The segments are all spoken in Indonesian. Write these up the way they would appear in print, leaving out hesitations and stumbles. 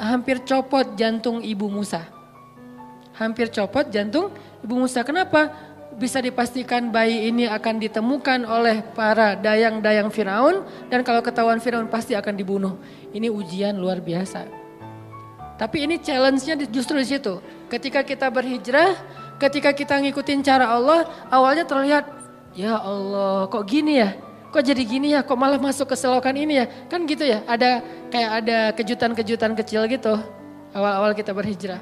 hampir copot jantung ibu Musa. Hampir copot jantung ibu Musa. Kenapa? Bisa dipastikan bayi ini akan ditemukan oleh para dayang-dayang Firaun. Dan kalau ketahuan Firaun pasti akan dibunuh. Ini ujian luar biasa. Tapi ini challenge-nya justru di situ. Ketika kita berhijrah, ketika kita ngikutin cara Allah, awalnya terlihat, ya Allah kok gini ya? Kok jadi gini ya? Kok malah masuk ke selokan ini ya? Kan gitu ya, ada kejutan-kejutan kecil gitu awal-awal kita berhijrah.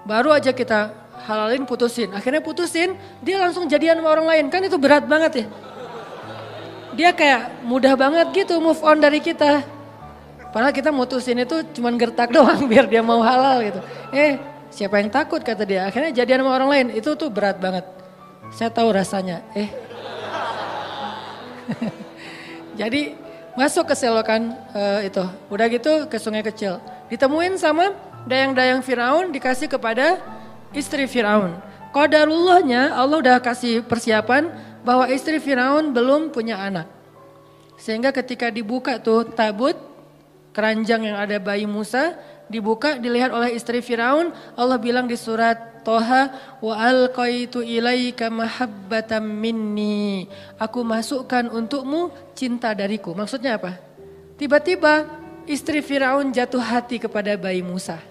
Baru aja kita halalin putusin, akhirnya putusin, dia langsung jadian sama orang lain. Kan itu berat banget ya. Dia kayak mudah banget gitu move on dari kita. Padahal kita mutusin itu cuman gertak doang biar dia mau halal gitu. Siapa yang takut kata dia. Akhirnya jadian sama orang lain. Itu tuh berat banget. Saya tahu rasanya. Jadi masuk ke selokan itu. Udah gitu ke sungai kecil. Ditemuin sama dayang-dayang Firaun dikasih kepada istri Firaun. Qadarullahnya Allah udah kasih persiapan bahwa istri Firaun belum punya anak. Sehingga ketika dibuka tuh tabut, keranjang yang ada bayi Musa dibuka dilihat oleh istri Firaun. Allah bilang di surat Toha, wa alqaitu ilaika mahabbatan minni. Aku masukkan untukmu cinta dariku. Maksudnya apa? Tiba-tiba istri Firaun jatuh hati kepada bayi Musa.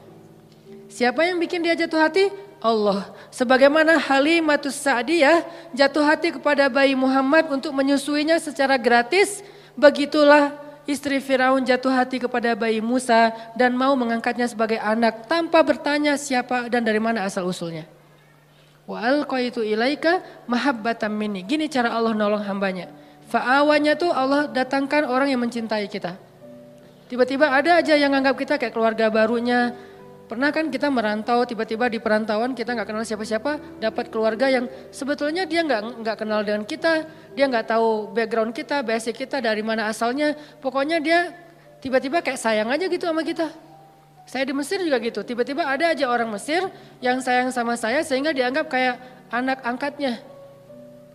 Siapa yang bikin dia jatuh hati? Allah. Sebagaimana Halimatus Sa'diyah jatuh hati kepada bayi Muhammad untuk menyusuinya secara gratis, begitulah istri Firaun jatuh hati kepada bayi Musa dan mau mengangkatnya sebagai anak tanpa bertanya siapa dan dari mana asal usulnya. Wa alqaitu ilaika mahabbatan minni. Gini cara Allah nolong hambanya. Fa'awanya tuh Allah datangkan orang yang mencintai kita. Tiba-tiba ada aja yang anggap kita kayak keluarga barunya. Pernah kan kita merantau, tiba-tiba di perantauan kita nggak kenal siapa-siapa, dapat keluarga yang sebetulnya dia nggak kenal dengan kita, dia nggak tahu background kita, basic kita dari mana asalnya. Pokoknya dia tiba-tiba kayak sayang aja gitu sama kita. Saya di Mesir juga gitu, tiba-tiba ada aja orang Mesir yang sayang sama saya sehingga dianggap kayak anak angkatnya.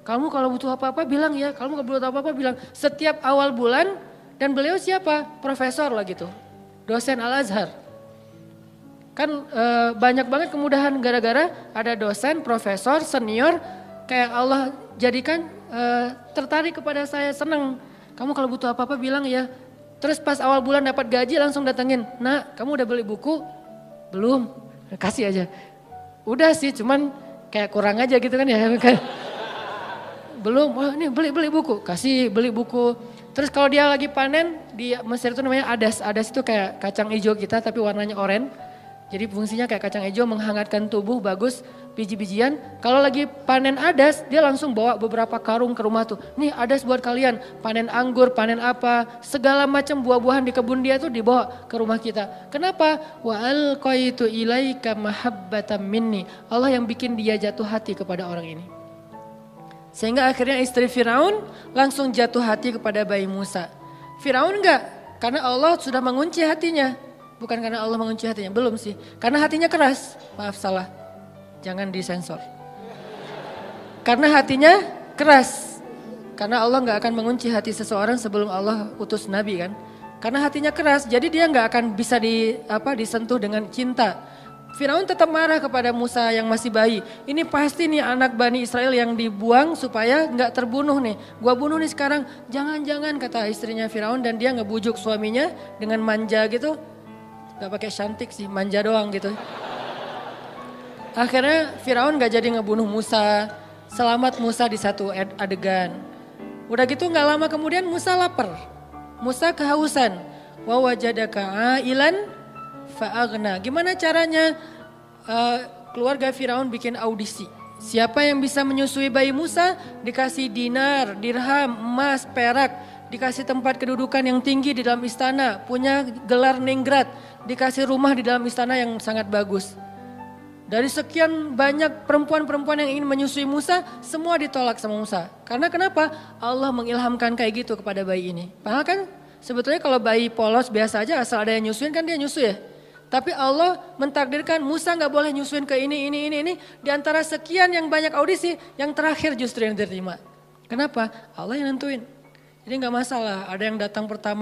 Kamu kalau butuh apa-apa bilang ya, kamu kalau butuh apa-apa bilang. Setiap awal bulan, dan beliau siapa? Profesor lah gitu, dosen Al-Azhar. Kan banyak banget kemudahan gara-gara ada dosen, profesor, senior, kayak Allah jadikan tertarik kepada saya, senang. Kamu kalau butuh apa-apa bilang ya. Terus pas awal bulan dapat gaji langsung datengin, nak kamu udah beli buku? Belum, kasih aja. Udah sih cuman kayak kurang aja gitu kan ya. Belum, wah ini beli buku, kasih beli buku. Terus kalau dia lagi panen, di Mesir itu namanya adas. Adas itu kayak kacang hijau kita tapi warnanya oranye. Jadi fungsinya kayak kacang hijau menghangatkan tubuh, bagus, biji-bijian. Kalau lagi panen adas, dia langsung bawa beberapa karung ke rumah tuh. Nih adas buat kalian, panen anggur, panen apa, segala macam buah-buahan di kebun dia tuh dibawa ke rumah kita. Kenapa? Wa alqaitu ilaika mahabbatan minni. Allah yang bikin dia jatuh hati kepada orang ini. Sehingga akhirnya istri Firaun langsung jatuh hati kepada bayi Musa. Firaun enggak, karena Allah sudah mengunci hatinya. Bukan karena Allah mengunci hatinya, belum sih. Karena hatinya keras, maaf salah, jangan disensor. Karena hatinya keras. Karena Allah gak akan mengunci hati seseorang sebelum Allah utus Nabi kan. Karena hatinya keras, jadi dia gak akan bisa disentuh dengan cinta. Firaun tetap marah kepada Musa yang masih bayi. Ini pasti nih anak Bani Israel yang dibuang supaya gak terbunuh nih. Gua bunuh nih sekarang, jangan-jangan kata istrinya Firaun dan dia ngebujuk suaminya dengan manja gitu. Gak pakai cantik sih, manja doang gitu. Akhirnya Firaun gak jadi ngebunuh Musa. Selamat Musa di satu adegan. Udah gitu gak lama kemudian Musa lapar. Musa kehausan. Wa wajadaka ailan fa'aghna. Gimana caranya keluarga Firaun bikin audisi. Siapa yang bisa menyusui bayi Musa dikasih dinar, dirham, emas, perak. Dikasih tempat kedudukan yang tinggi di dalam istana. Punya gelar ningrat. Dikasih rumah di dalam istana yang sangat bagus. Dari sekian banyak perempuan-perempuan yang ingin menyusui Musa, semua ditolak sama Musa. Karena kenapa? Allah mengilhamkan kayak gitu kepada bayi ini. Padahal kan sebetulnya kalau bayi polos biasa aja asal ada yang nyusuin kan dia nyusu ya. Tapi Allah mentakdirkan Musa gak boleh nyusuin ke ini. Di antara sekian yang banyak audisi, yang terakhir justru yang diterima. Kenapa? Allah yang nentuin. Jadi gak masalah, ada yang datang pertama.